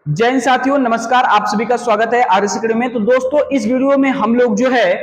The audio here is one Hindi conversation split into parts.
जय हिंद साथियों, नमस्कार। आप सभी का स्वागत है आरएस अकेडमी में। तो दोस्तों, इस वीडियो में हम लोग जो है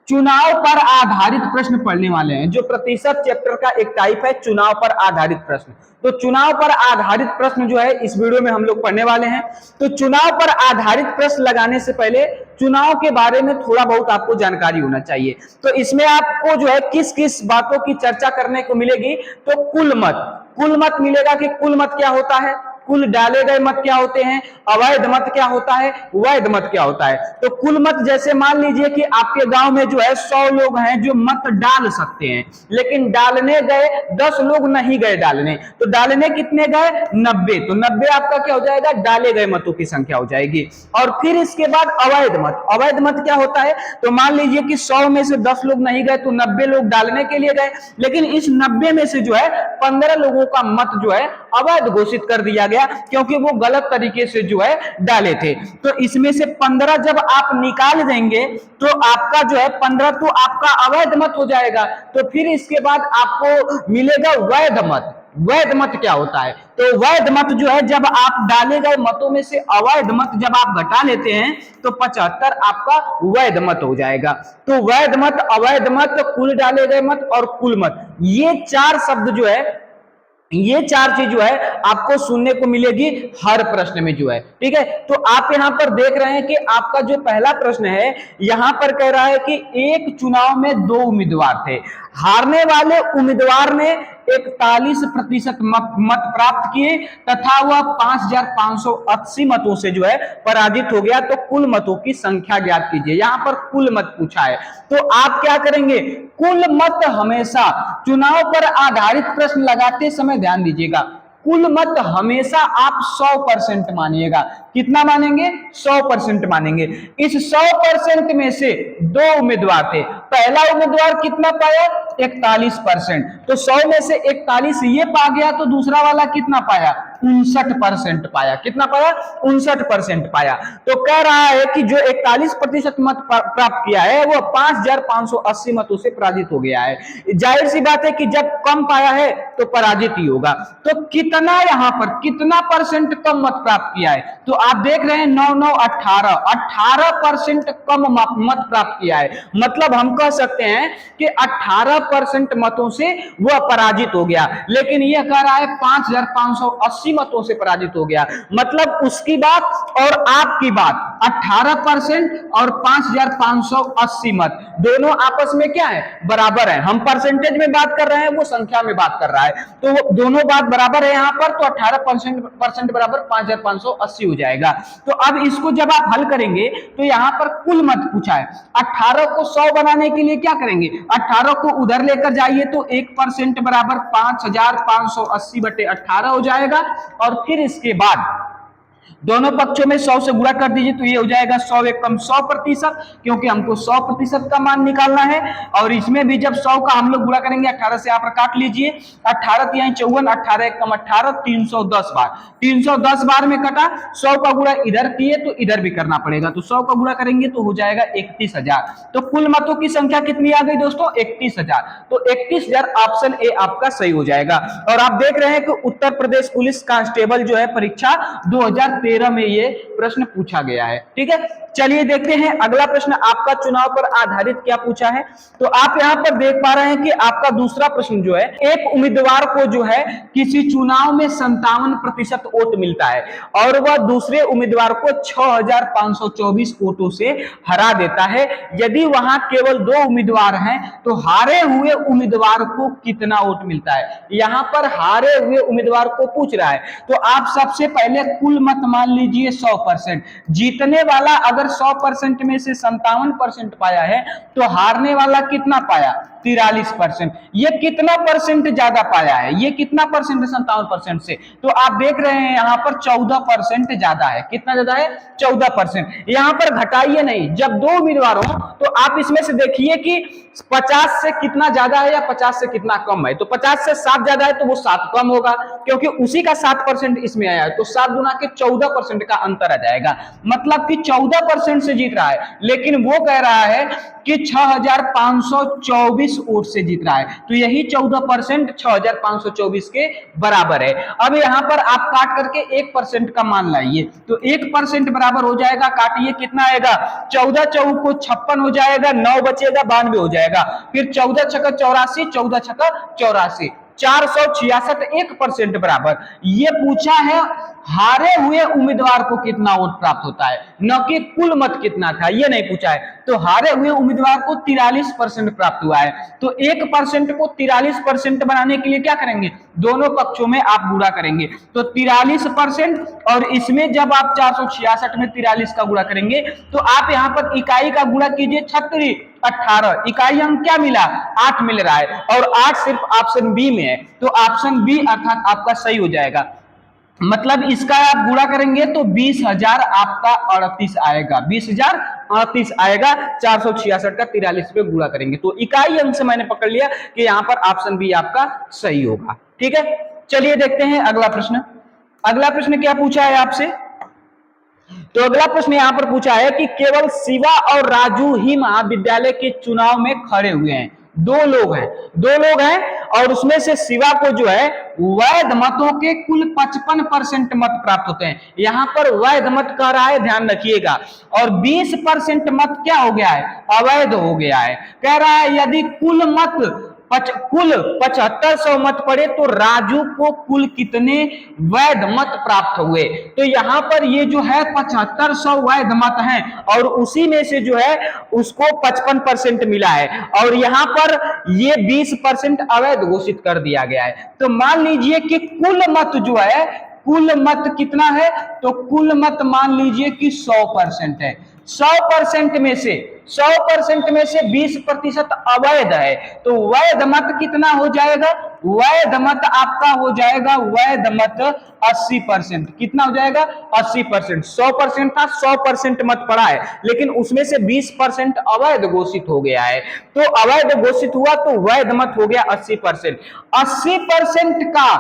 चुनाव पर आधारित प्रश्न पढ़ने वाले हैं। जो प्रतिशत चैप्टर का एक टाइप है चुनाव पर आधारित प्रश्न। तो चुनाव पर आधारित प्रश्न जो है इस वीडियो में हम लोग पढ़ने वाले हैं। तो चुनाव पर आधारित प्रश्न लगाने से पहले चुनाव के बारे में थोड़ा बहुत आपको जानकारी होना चाहिए। तो इसमें आपको जो है किस किस बातों की चर्चा करने को मिलेगी। तो कुल मत मिलेगा कि कुल मत क्या होता है, कुल डाले गए मत क्या होते हैं, अवैध मत क्या होता है, वैध मत क्या होता है। तो कुल मत, जैसे मान लीजिए कि आपके गांव में जो है 100 लोग हैं जो मत डाल सकते हैं, लेकिन डालने गए 10 लोग नहीं गए डालने। तो डालने कितने गए? 90। तो 90 आपका क्या हो जाएगा? डाले गए मतों की संख्या हो जाएगी। और फिर इसके बाद अवैध मत। अवैध मत क्या होता है? तो मान लीजिए कि 100 में से 10 लोग नहीं गए तो 90 लोग डालने के लिए गए, लेकिन इस 90 में से जो है 15 लोगों का मत जो है अवैध घोषित कर दिया गया, क्योंकि वो गलत तरीके से जो है डाले थे। तो इसमें से 15 जब आप निकाल देंगे तो आपका जो है 15 तो आपका अवैध मत हो जाएगा। तो फिर इसके बाद आपको मिलेगा वैध मत। वैध मत क्या होता है? तो वैध मत जो है, जब आप डाले गए मतों में से अवैध मत जब आप घटा लेते हैं तो 75 आपका वैध मत हो जाएगा। तो वैध मत, अवैध मत, कुल डाले गए मत और कुल मत, ये चार शब्द जो है, ये चार चीज जो है आपको सुनने को मिलेगी हर प्रश्न में जो है। ठीक है, तो आप यहां पर देख रहे हैं कि आपका जो पहला प्रश्न है यहां पर कह रहा है कि एक चुनाव में 2 उम्मीदवार थे। हारने वाले उम्मीदवार ने 41% मत प्राप्त किए तथा वह 5,580 मतों से जो है पराजित हो गया। तो कुल मतों की संख्या ज्ञात कीजिए। यहां पर कुल मत पूछा है, तो आप क्या करेंगे? कुल मत हमेशा चुनाव पर आधारित प्रश्न लगाते समय ध्यान दीजिएगा, कुल मत हमेशा आप 100% मानिएगा। कितना मानेंगे? 100% मानेंगे। इस 100% में से 2 उम्मीदवार थे। पहला उम्मीदवार कितना पाया? 41%। तो 100 में से 41 ये पा गया, तो दूसरा वाला कितना पाया? 59% पाया। कितना पाया? 59% पाया। तो कह रहा है कि जो 41% मत प्राप्त किया है वो 5,580 मतों से पराजित हो गया है। जाहिर सी बात है कि जब कम पाया है तो पराजित ही होगा। तो कितना, यहां पर कितना परसेंट कम मत प्राप्त किया है? तो आप देख रहे हैं 9 9 18, 18% कम मत प्राप्त किया है। मतलब हम कह सकते हैं कि 18% मतों से वह पराजित हो गया। लेकिन यह कह रहा है 5,580 मतों से पराजित हो गया। मतलब उसकी बात और आपकी बात 18% और 5,580 मत दोनों आपस में क्या है? बराबर है। हम परसेंटेज में बात कर रहे हैं, वो संख्या में बात कर रहा है, तो दोनों बात बराबर है यहां पर। तो 18% बराबर 5,580 हो जाएगा। तो अब इसको जब आप हल करेंगे तो यहां पर कुल मत पूछा है। 18 को 100 बनाने के लिए क्या करेंगे? 18 को उधर लेकर जाइए तो 1% बराबर 5,580 बटे 18 हो जाएगा। और फिर इसके बाद दोनों पक्षों में 100 से गुणा कर दीजिए तो ये हो जाएगा 100 एक कम 100%, क्योंकि हमको 100% का मान निकालना है। और इसमें भी जब 100 का हम लोग गुणा करेंगे 18 से, आप काट लीजिए 18 यहाँ 54, 18 एक कम 18, 310 बार। 310 बार में कटा, 100 का गुणा इधर किए तो इधर भी करना पड़ेगा, तो 100 का गुणा करेंगे तो हो जाएगा 31,000। तो कुल मतों की संख्या कितनी आ गई दोस्तों? 31,000। तो 31,000 ऑप्शन ए आपका सही हो जाएगा। और आप देख रहे हैं कि उत्तर प्रदेश पुलिस कांस्टेबल जो है परीक्षा 2013 में ये प्रश्न पूछा गया है। ठीक है, चलिए देखते हैं अगला प्रश्न आपका चुनाव पर आधारित क्या पूछा है। तो आप यहां पर देख पा रहे हैं कि आपका दूसरा प्रश्न जो है, एक उम्मीदवार को जो है किसी चुनाव में 57% वोट मिलता है और वह दूसरे उम्मीदवार को 6,524 वोटों से हरा देता है। यदि वहां केवल 2 उम्मीदवार हैं तो हारे हुए उम्मीदवार को कितना वोट मिलता है? यहां पर हारे हुए उम्मीदवार को पूछ रहा है। तो आप सबसे पहले कुल मत मान लीजिए 100%। जीतने वाला अगर 100% में से 57% पाया है तो हारने वाला कितना पाया? 43%। ये कितना परसेंट ज्यादा पाया है? ये कितना परसेंट? 57% से। तो आप देख रहे हैं यहां पर 14% ज्यादा है। कितना ज्यादा है? 14%। यहां पर घटाइए नहीं, जब 2 उम्मीदवार हो तो आप इसमें से देखिए कि 50 से कितना ज्यादा है या 50 से कितना कम है। तो 50 से 7 ज्यादा है तो वो 7 कम होगा, क्योंकि उसी का 7% इसमें आया है। तो 7 गुना के 14% का अंतर आ जाएगा। मतलब कि 14% से जीत रहा है, लेकिन वो कह रहा है कि 6524 वोट से जीत रहा है। तो यही 14% 6524 के बराबर है। अब यहां पर आप काट करके 1% का मान लाइए, तो 1% बराबर हो जाएगा, काटिए कितना आएगा, 14 चौक को 56 हो जाएगा, 9 बचेगा 92 हो जाएगा, फिर 14 छक्का 84, 14 छक्का 84, 466, 1% बराबर। ये पूछा है हारे हुए उम्मीदवार को कितना वोट प्राप्त होता है, न कि कुल मत कितना था, ये नहीं पूछा है। तो हारे हुए उम्मीदवार को 43% प्राप्त हुआ है। तो 1% को 43% बनाने के लिए क्या करेंगे, दोनों पक्षों में आप गुणा करेंगे। तो 43% और इसमें जब आप 466 में 43 का गुणा करेंगे तो आप यहां पर इकाई का गुणा कीजिए, 36 18, इकाई अंक क्या मिला, 8 मिल रहा है, और 8 सिर्फ ऑप्शन बी में है। तो ऑप्शन बी अर्थात आपका सही हो जाएगा। मतलब इसका आप गुणा करेंगे तो 20,000 आपका 38 आएगा, 20,038 आएगा। 466 का 43 पे गुणा करेंगे तो इकाई अंक से मैंने पकड़ लिया कि यहां पर ऑप्शन बी आपका सही होगा। ठीक है, चलिए देखते हैं अगला प्रश्न। अगला प्रश्न क्या पूछा है आपसे, तो अगला प्रश्न यहां पर पूछा है कि केवल शिवा और राजू ही महाविद्यालय के चुनाव में खड़े हुए हैं। दो लोग हैं और उसमें से शिवा को जो है वैध मतों के कुल 55% मत प्राप्त होते हैं। यहां पर वैध मत कह रहा है, ध्यान रखिएगा, और 20% मत क्या हो गया है, अवैध हो गया है। कह रहा है यदि कुल 7500 मत पड़े तो राजू को कुल कितने वैध मत प्राप्त हुए। तो यहां पर ये जो है 7500 वैध मत हैं और उसी में से जो है उसको 55% मिला है और यहां पर ये 20% अवैध घोषित कर दिया गया है। तो मान लीजिए कि कुल मत जो है, कुल मत कितना है, तो कुल मत मान लीजिए कि 100% है। 100% में से 20% अवैध है, तो वैध मत कितना हो जाएगा, वैध मत आपका हो जाएगा, वैध मत 80%। कितना हो जाएगा, 80%। 100% था, 100% मत पड़ा है, लेकिन उसमें से 20% अवैध घोषित हो गया है। तो अवैध घोषित हुआ तो वैध मत हो गया 80%। 80% का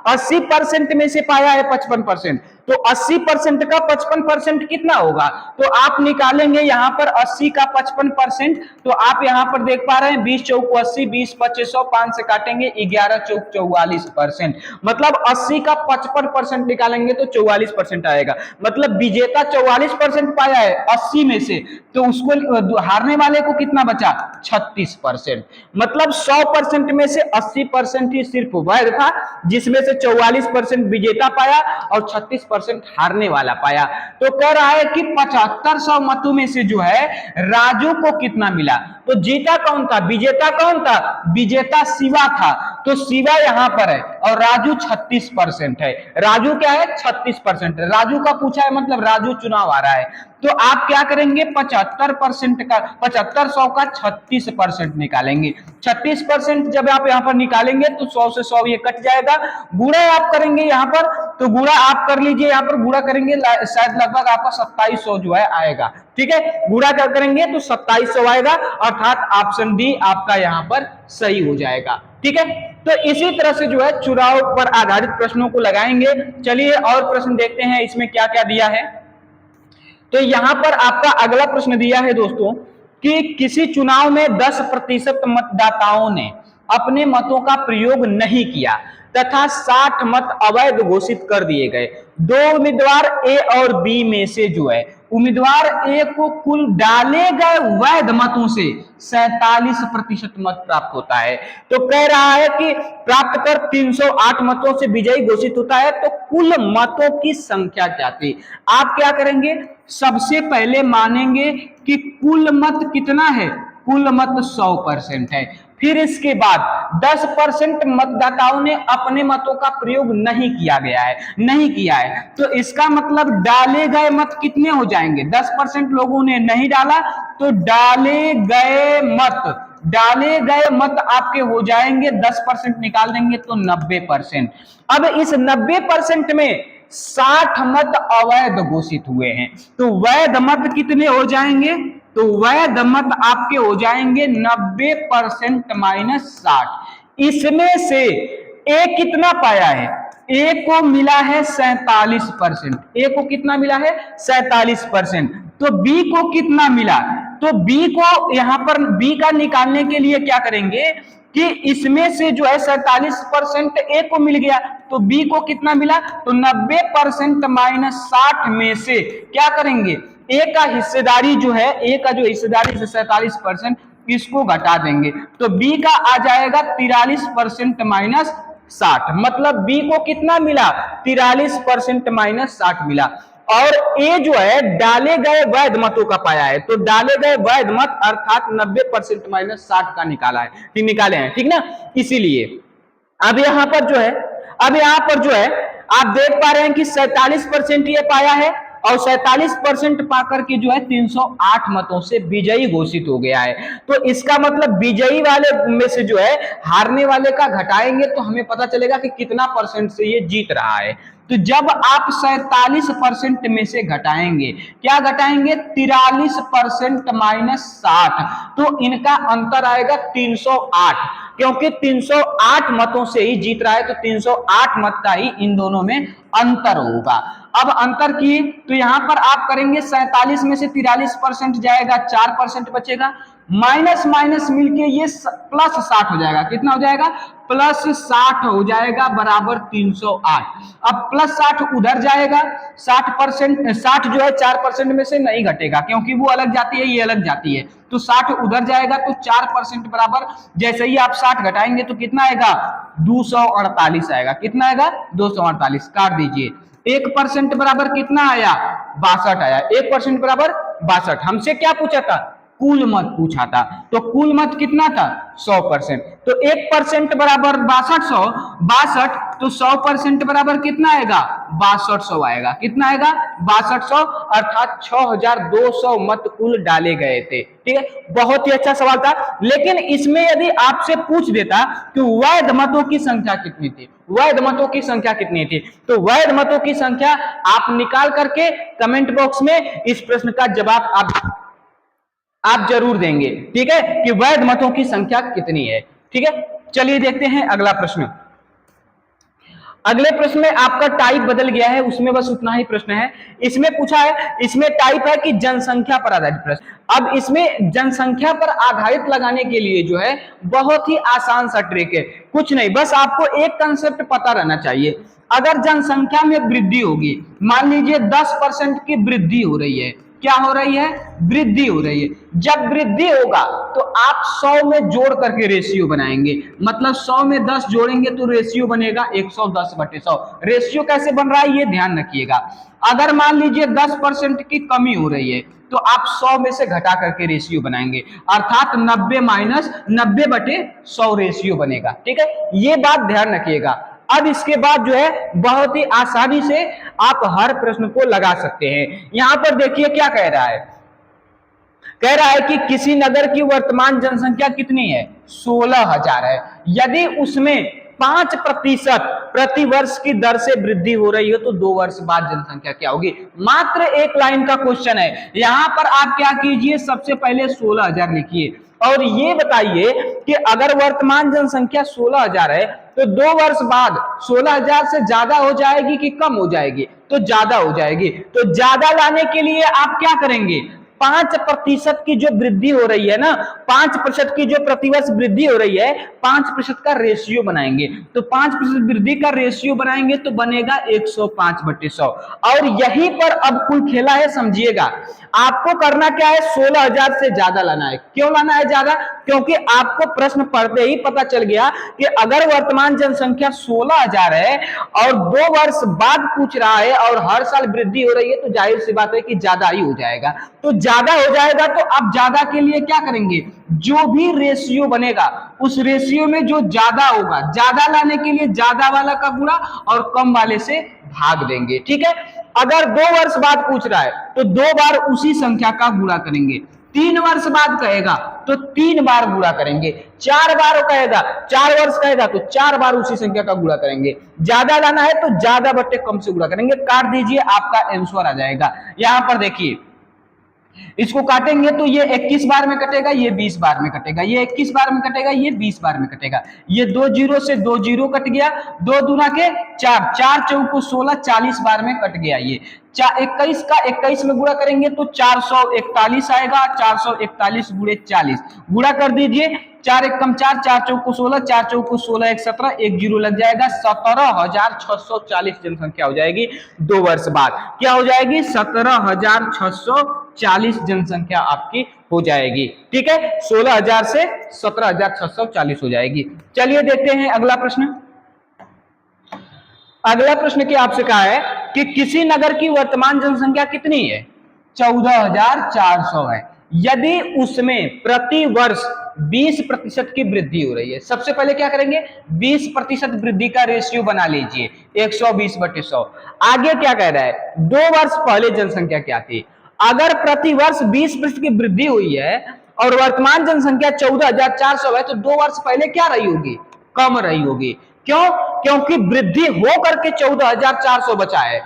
80% में से पाया है 55%, तो 80% का 55% कितना होगा, तो आप निकालेंगे यहां पर 80 का 55%, तो आप यहां पर देख पा रहे हैं 20 चौक 80, 20 25 100, 5 से काटेंगे 11 चौक 44%। मतलब 80 का 55% निकालेंगे तो 44% आएगा। मतलब विजेता 44% पाया है 80 में से, तो उसको हारने वाले को कितना बचा, 36%। मतलब 100% में से 80% ही सिर्फ वैध था, जिसमें से 44% विजेता पाया और 36% हारने वाला पाया। तो कह रहा है कि 7500 मतों में से जो है राजू को कितना मिला, तो जीता कौन था, विजेता कौन था, विजेता शिवा था। तो शिवा यहां पर है और राजू 36% है। राजू क्या है, 36%। राजू का पूछा है, मतलब राजू चुनाव आ रहा है। तो आप क्या करेंगे, 75% का 7500 का 36% निकालेंगे। 36% जब आप यहां पर निकालेंगे तो 100 से 100 ये कट जाएगा। गुणा आप करेंगे यहां पर, तो गुणा आप कर लीजिए, यहां पर गुणा करेंगे शायद लगभग आपका 2700 जो है आएगा। ठीक है, गुणा करेंगे तो 2700 आएगा, अर्थात ऑप्शन डी आपका यहां पर सही हो जाएगा। ठीक है, तो इसी तरह से जो है चुनाव पर आधारित प्रश्नों को लगाएंगे। चलिए और प्रश्न देखते हैं इसमें क्या क्या दिया है। तो यहां पर आपका अगला प्रश्न दिया है दोस्तों कि किसी चुनाव में 10% मतदाताओं ने अपने मतों का प्रयोग नहीं किया तथा 60 मत अवैध घोषित कर दिए गए। दो उम्मीदवार ए और बी में से जो है उम्मीदवार ए को कुल डाले गए वैध मतों से 47% मत प्राप्त होता है। तो कह रहा है कि प्राप्त कर 308 मतों से विजयी घोषित होता है, तो कुल मतों की संख्या क्या थी। आप क्या करेंगे, सबसे पहले मानेंगे कि कुल मत कितना है, कुल मत 100% है। फिर इसके बाद 10% मतदाताओं ने अपने मतों का प्रयोग नहीं किया है, तो इसका मतलब डाले गए मत कितने हो जाएंगे, 10% लोगों ने नहीं डाला, तो डाले गए मत आपके हो जाएंगे, 10% निकाल देंगे तो 90%। अब इस 90% में 60 मत अवैध घोषित हुए हैं, तो वैध मत कितने हो जाएंगे, तो वैध मत आपके हो जाएंगे 90% माइनस 60। इसमें से ए कितना पाया है, ए को मिला है 47%, ए को कितना मिला है 47%। तो बी को कितना मिला, तो बी को यहां पर बी का निकालने के लिए क्या करेंगे कि इसमें से जो है 47% ए को मिल गया, तो बी को कितना मिला, तो 90% माइनस 60 में से क्या करेंगे, ए का हिस्सेदारी जो है, ए का जो हिस्सेदारी से 47% इसको घटा देंगे, तो बी का आ जाएगा 43% माइनस 60, मतलब बी को कितना मिला 43% माइनस 60 मिला। और ए जो है डाले गए वैध मतों का पाया है, तो डाले गए वैध मत अर्थात 90% माइनस 60 का निकाला है, निकाले हैं, ठीक ना। इसीलिए अब यहां पर जो है, अब यहां पर जो है आप देख पा रहे हैं कि 47% ये पाया है और 47% पाकर के जो है 308 मतों से विजयी घोषित हो गया है। तो इसका मतलब विजयी वाले में से जो है हारने वाले का घटाएंगे तो हमें पता चलेगा कि कितना परसेंट से ये जीत रहा है। तो जब आप 47% में से घटाएंगे, क्या घटाएंगे 43% माइनस 60, तो इनका अंतर आएगा 308, क्योंकि 308 मतों से ही जीत रहा है, तो 308 मत का ही इन दोनों में अंतर होगा। अब अंतर किए तो यहां पर आप करेंगे 47 में से 43% जाएगा, 4% बचेगा, माइनस माइनस मिलके ये प्लस 60 हो जाएगा, कितना हो जाएगा प्लस 60 हो जाएगा बराबर 308। अब प्लस 60 उधर जाएगा, 60% 60 जो है 4% में से नहीं घटेगा क्योंकि वो अलग जाती है, ये अलग जाती है, तो 60 उधर जाएगा, तो 4% बराबर जैसे ही आप 60 घटाएंगे तो कितना आएगा 248 आएगा, कितना आएगा 248, काट दीजिए। 1% बराबर कितना आया 62 आया, 1% बराबर 62। हमसे क्या पूछा था, कुल मत पूछा था, तो कुल मत कितना था 100%, तो 1% बराबर 62, तो 100% बराबर कितना आएगा 6200 आएगा, कितना आएगा 6200, अर्थात 6200 मत कुल डाले गए थे। ठीक है, बहुत ही अच्छा सवाल था। लेकिन इसमें यदि आपसे पूछ देता कि वैध मतों की संख्या कितनी थी, वैध मतों की संख्या कितनी थी, तो वैध मतों की संख्या आप निकाल करके कमेंट बॉक्स में इस प्रश्न का जवाब आप जरूर देंगे। ठीक है, कि वैध मतों की संख्या कितनी है। ठीक है, चलिए देखते हैं अगला प्रश्न। अगले प्रश्न में आपका टाइप बदल गया है, उसमें बस उतना ही प्रश्न है। इसमें पूछा है, इसमें टाइप है कि जनसंख्या पर आधारित प्रश्न। अब इसमें जनसंख्या पर आधारित लगाने के लिए जो है बहुत ही आसान सा ट्रिक है, कुछ नहीं, बस आपको एक कंसेप्ट पता रहना चाहिए। अगर जनसंख्या में वृद्धि होगी, मान लीजिए 10% की वृद्धि हो रही है, क्या हो रही है वृद्धि हो रही है, जब वृद्धि होगा तो आप 100 में जोड़ करके रेशियो बनाएंगे, मतलब 100 में 10 जोड़ेंगे तो रेशियो बनेगा 110/100। रेशियो कैसे बन रहा है ये ध्यान रखिएगा। अगर मान लीजिए 10% की कमी हो रही है तो आप 100 में से घटा करके रेशियो बनाएंगे, अर्थात 90 माइनस 90/100 रेशियो बनेगा। ठीक है, ये बात ध्यान रखिएगा। अब इसके बाद जो है बहुत ही आसानी से आप हर प्रश्न को लगा सकते हैं। यहां पर देखिए क्या कह रहा है, कह रहा है कि किसी नगर की वर्तमान जनसंख्या कितनी है 16,000 है, यदि उसमें 5% प्रति वर्ष की दर से वृद्धि हो रही है तो 2 वर्ष बाद जनसंख्या क्या होगी। मात्र एक लाइन का क्वेश्चन है, यहां पर आप क्या कीजिए, सबसे पहले 16,000 लिखिए और ये बताइए कि अगर वर्तमान जनसंख्या 16,000 है तो 2 वर्ष बाद 16,000 से ज्यादा हो जाएगी कि कम हो जाएगी, तो ज्यादा हो जाएगी। तो ज्यादा लाने के लिए आप क्या करेंगे, 5% की जो वृद्धि हो रही है ना, 5% की जो प्रतिवर्ष वृद्धि हो रही है, 5% का रेशियो बनाएंगे, तो 5% वृद्धि का रेशियो बनाएंगे तो बनेगा 105/100। और यहीं पर अब कुल खेला है, समझिएगा। आपको करना क्या है, 16,000 से ज्यादा लाना है। क्यों लाना है ज्यादा, क्योंकि आपको प्रश्न पढ़ते ही पता चल गया कि अगर वर्तमान जनसंख्या 16,000 है और 2 वर्ष बाद पूछ रहा है और हर साल वृद्धि हो रही है, तो जाहिर सी बात है कि ज्यादा ही हो जाएगा। तो ज्यादा हो जाएगा तो आप ज्यादा के लिए क्या करेंगे, जो भी रेशियो बनेगा उस रेशियो में जो ज्यादा होगा, ज्यादा लाने के लिए ज्यादा वाला का गुणा और कम वाले से भाग देंगे। ठीक है, अगर 2 वर्ष बाद पूछ रहा है तो 2 बार उसी संख्या का गुणा करेंगे, 3 वर्ष बाद कहेगा तो 3 बार गुणा करेंगे, 4 बार कहेगा, 4 वर्ष कहेगा तो 4 बार उसी संख्या का गुणा करेंगे। ज्यादा लाना है तो ज्यादा बट्टे कम से गुणा करेंगे। काट दीजिए, आपका आंसर आ जाएगा। यहां पर देखिए इसको काटेंगे तो ये 21 बार में कटेगा, ये 20 बार में कटेगा, ये 21 बार में कटेगा, ये 20 बार में कटेगा। ये 2 जीरो से 2 जीरो कट गया, 2 दूना के 4, 4 चौको 16, 40 बार में कट गया। ये 21 का 21 में गुणा करेंगे तो 441 आएगा। 441 गुणे 40 गुणा कर दीजिए, 4 एक कम 4, 4 चौको 16, 4 चौको 16 एक 17, एक जीरो लग जाएगा। 17,640 जनसंख्या हो जाएगी 2 वर्ष बाद। क्या हो जाएगी? 17,640 जनसंख्या आपकी हो जाएगी। ठीक है, 16,000 से 17,640 हो जाएगी। चलिए देखते हैं अगला प्रश्न। अगला प्रश्न क्या आपसे कहा है कि किसी नगर की वर्तमान जनसंख्या कितनी है? 14,400 है। यदि उसमें प्रति वर्ष 20% की वृद्धि हो रही है, सबसे पहले क्या करेंगे? 20% वृद्धि का रेशियो बना लीजिए, 120/100। आगे क्या कह रहा है? 2 वर्ष पहले जनसंख्या क्या थी? अगर प्रति वर्ष 20% की वृद्धि हुई है और वर्तमान जनसंख्या 14,400 है, तो 2 वर्ष पहले क्या रही होगी? कम रही होगी। क्यों? क्योंकि वृद्धि हो करके 14,400 बचा है।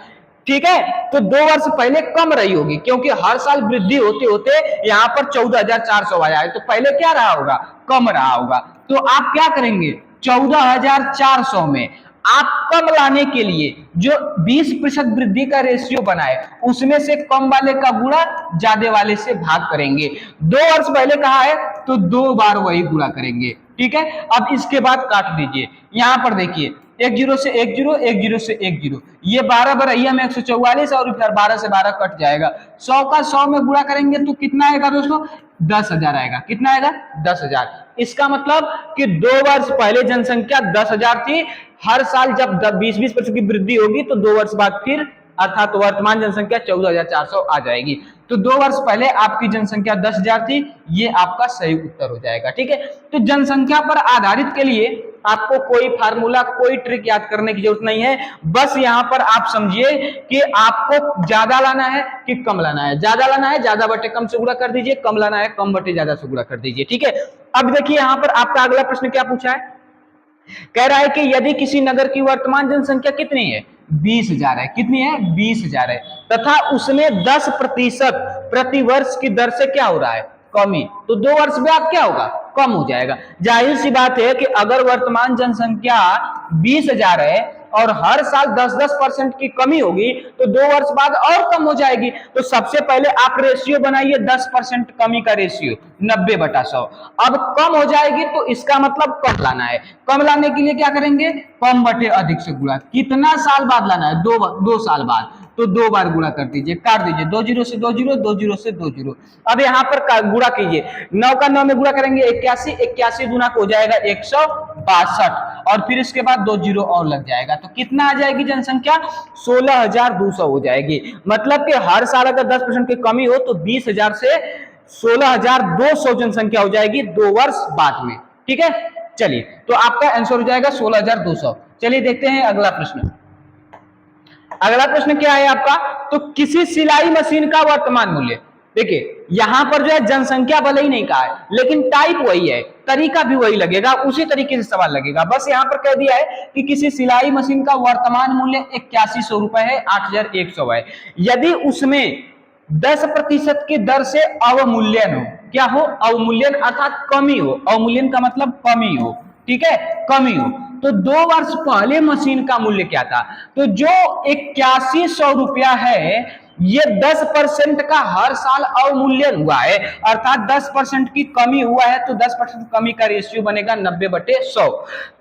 ठीक है, तो 2 वर्ष पहले कम रही होगी, क्योंकि हर साल वृद्धि होते होते यहां पर 14,400 आया है, तो पहले क्या रहा होगा? कम रहा होगा। तो आप क्या करेंगे? 14,400 में आप कम लाने के लिए जो 20% वृद्धि का रेशियो बनाए, उसमें से कम वाले का गुणा ज्यादा वाले से भाग करेंगे। 2 वर्ष पहले कहा है तो 2 बार वही गुणा करेंगे। ठीक है, अब इसके बाद काट दीजिए। यहां पर देखिए, 1 जीरो से 1 जीरो, 1 जीरो से 1 जीरो, ये 12 बरैया में 144 और फिर 12 से 12 कट जाएगा। 100 का 100 में गुणा करेंगे तो कितना आएगा दोस्तों? 10,000 आएगा। कितना आएगा? 10,000। इसका मतलब कि 2 वर्ष पहले जनसंख्या 10,000 थी। हर साल जब 20% की वृद्धि होगी तो 2 वर्ष बाद फिर अर्थात वर्तमान जनसंख्या 14,400 आ जाएगी। तो 2 वर्ष पहले आपकी जनसंख्या 10,000 थी। ये आपका सही उत्तर हो जाएगा। ठीक है, तो जनसंख्या पर आधारित के लिए आपको कोई फार्मूला, कोई ट्रिक याद करने की जरूरत नहीं है। बस यहां पर आप समझिए कि आपको ज्यादा लाना है कि कम लाना है। ज्यादा लाना है, ज्यादा बटे कम से गुणा कर दीजिए। कम लाना है, कम बटे ज्यादा से गुणा कर दीजिए। ठीक है, अब देखिए यहां पर आपका अगला प्रश्न क्या पूछा है? कह रहा है कि यदि किसी नगर की वर्तमान जनसंख्या कितनी है? 20,000 है। कितनी है? 20,000 है, तथा उसमें 10% प्रति वर्ष की दर से क्या हो रहा है? कमी। तो 2 वर्ष बाद क्या होगा? कम हो जाएगा। जाहिर सी बात है कि अगर वर्तमान जनसंख्या 20,000 है और हर साल 10-10% की कमी होगी तो 2 वर्ष बाद और कम हो जाएगी। तो सबसे पहले आप रेशियो बनाइए 10% कमी का रेशियो, 90/100। अब कम हो जाएगी तो इसका मतलब कम लाना है। कम लाने के लिए क्या करेंगे? कम बटे अधिक से गुणा। कितना साल बाद लाना है? 2 साल बाद। तो 2 बार गुणा कर दीजिए, काट दीजिए। 2 जीरो से 2 जीरो, 2 जीरो से 2 जीरो। अब यहाँ पर गुणा कीजिए, 9 का 9 में गुणा करेंगे 81, 81 गुना हो जाएगा 162 और फिर इसके बाद 2 जीरो और लग जाएगा। तो कितना आ जाएगी जनसंख्या? 16,200 हो जाएगी। मतलब कि हर साल अगर 10% की कमी हो तो 20,000 से 16,200 जनसंख्या हो जाएगी 2 वर्ष बाद में। ठीक है, चलिए तो आपका आंसर हो जाएगा 16,200। चलिए देखते हैं अगला प्रश्न। अगला प्रश्न क्या है आपका? तो किसी सिलाई मशीन का वर्तमान मूल्य। देखिए यहां पर जो है जनसंख्या भले ही नहीं कहा है, लेकिन टाइप वही है, तरीका भी वही लगेगा, उसी तरीके से सवाल लगेगा। बस यहां पर कह दिया है कि किसी सिलाई मशीन का वर्तमान मूल्य 8100 रुपए है, 8,100 है। यदि उसमें 10% की दर से अवमूल्यन हो। क्या हो? अवमूल्यन अर्थात कमी हो। अवमूल्यन का मतलब कमी हो। ठीक है, कमी हो। तो 2 वर्ष पहले मशीन का मूल्य क्या था? तो जो 8100 रुपया है, ये 10% का हर साल अवमूल्यन हुआ है, अर्थात 10% की कमी हुआ है। तो 10% कमी का रेशियो बनेगा 90/100।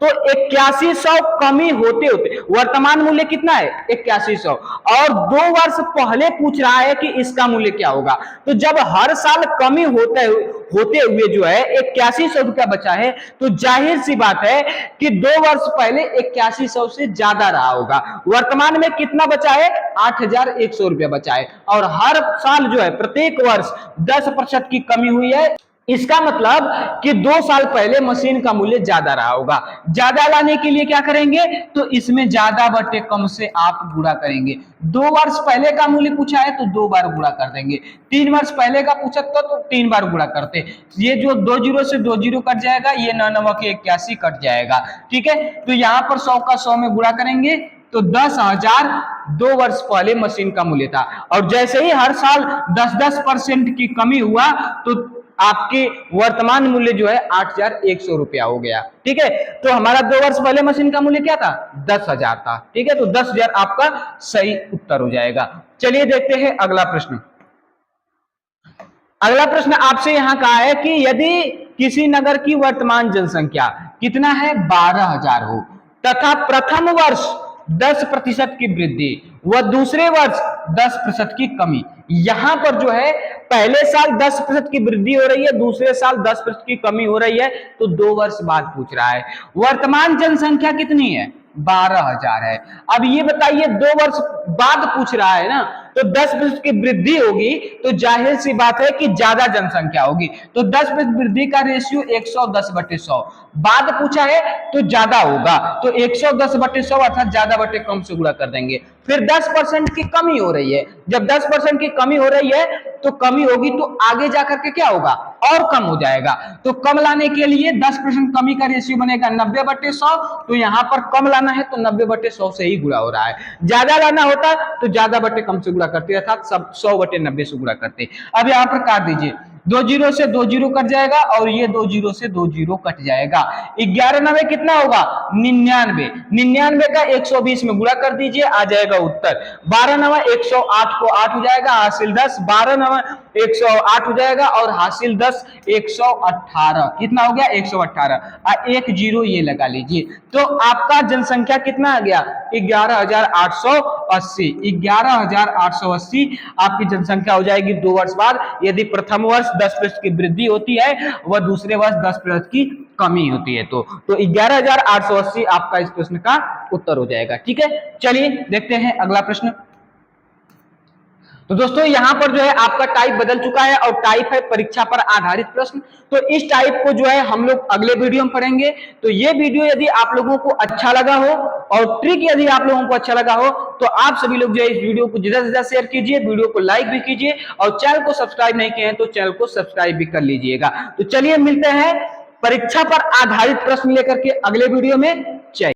तो 8100 कमी होते होते वर्तमान मूल्य कितना है? 8100, और 2 वर्ष पहले पूछ रहा है कि इसका मूल्य क्या होगा। तो जब हर साल कमी होते हुए जो है 8100 रुपया बचा है, तो जाहिर सी बात है कि 2 वर्ष पहले 8100 से ज्यादा रहा होगा। वर्तमान में कितना बचा है? 8,100 रुपया बचा है, और हर साल जो है प्रत्येक वर्ष 10% की कमी हुई है। इसका मतलब कि 2 साल पहले मशीन का मूल्य ज्यादा रहा होगा। ज्यादा लाने के लिए क्या करेंगे? तो इसमें ज्यादा बटे कम से आप गुणा करेंगे। 2 वर्ष पहले का मूल्य पूछा है तो 2 बार गुणा कर देंगे। 3 वर्ष पहले का पूछा तो 3 बार गुणा करते। ये जो 2 जीरो से 2 जीरो कट जाएगा, ये 9 के 81 कट जाएगा। ठीक है, तो यहाँ पर 100 का 100 में गुणा करेंगे तो 10,000 2 वर्ष पहले मशीन का मूल्य था। और जैसे ही हर साल 10% की कमी हुआ तो आपके वर्तमान मूल्य जो है 8,100 रुपया हो गया। ठीक है, तो हमारा 2 वर्ष पहले मशीन का मूल्य क्या था? 10,000 था। ठीक है, तो 10,000 आपका सही उत्तर हो जाएगा। चलिए देखते हैं अगला प्रश्न। अगला प्रश्न आपसे यहां कहा है कि यदि किसी नगर की वर्तमान जनसंख्या कितना है? 12,000 हो तथा प्रथम वर्ष 10% की वृद्धि व दूसरे वर्ष 10% की कमी। यहां पर जो है पहले साल 10% की वृद्धि हो रही है, दूसरे साल 10% की कमी हो रही है, तो 2 वर्ष बाद पूछ रहा है। वर्तमान जनसंख्या कितनी है? 12,000 है। अब ये बताइए 2 वर्ष बाद पूछ रहा है ना, तो 10% की वृद्धि होगी तो जाहिर सी बात है कि ज्यादा जनसंख्या होगी, तो 10% वृद्धि का रेशियो 110/100। बाद पूछा है तो ज्यादा होगा, तो 110/100 अर्थात ज्यादा बटे कम से गुणा कर देंगे। फिर 10% की कमी हो रही है, जब 10% की कमी हो रही है तो कमी होगी तो आगे जाकर के क्या होगा? और कम हो जाएगा। तो कम लाने के लिए 10% कमी का रेशियो बनेगा 90/100, तो यहां पर कम लाना है तो 90/100 से ही गुणा हो रहा है। ज्यादा लाना होता तो ज्यादा बटे कम से गुणा करते, अर्थात सब 100/90 से गुणा करते। अब यहां पर काट दीजिए, 2 जीरो से 2 जीरो कट जाएगा और ये 2 जीरो से 2 जीरो कट जाएगा। 11 9 कितना होगा? 99। 99 का 120 में गुणा कर दीजिए, आ जाएगा उत्तर। 12 9 108 को 8 हो जाएगा, हासिल 10। 12 9 108 हो जाएगा और हासिल 10 118। कितना हो गया? 118। एक जीरो ये लगा लीजिए, तो आपका जनसंख्या कितना आ गया? 11,880। 11,880 आपकी जनसंख्या हो जाएगी 2 वर्ष बाद, यदि प्रथम वर्ष 10% की वृद्धि होती है वह दूसरे वर्ष 10% की कमी होती है। तो 11,880 आपका इस प्रश्न का उत्तर हो जाएगा। ठीक है, चलिए देखते हैं अगला प्रश्न। तो दोस्तों यहां पर जो है आपका टाइप बदल चुका है और टाइप है परीक्षा पर आधारित प्रश्न। तो इस टाइप को जो है हम लोग अगले वीडियो में पढ़ेंगे। तो ये वीडियो यदि आप लोगों को अच्छा लगा हो और ट्रिक यदि आप लोगों को अच्छा लगा हो तो आप सभी लोग जो है इस वीडियो को ज्यादा से ज्यादा शेयर कीजिए, वीडियो को लाइक भी कीजिए और चैनल को सब्सक्राइब नहीं किए हैं तो चैनल को सब्सक्राइब भी कर लीजिएगा। तो चलिए मिलते हैं परीक्षा पर आधारित प्रश्न लेकर के अगले वीडियो में।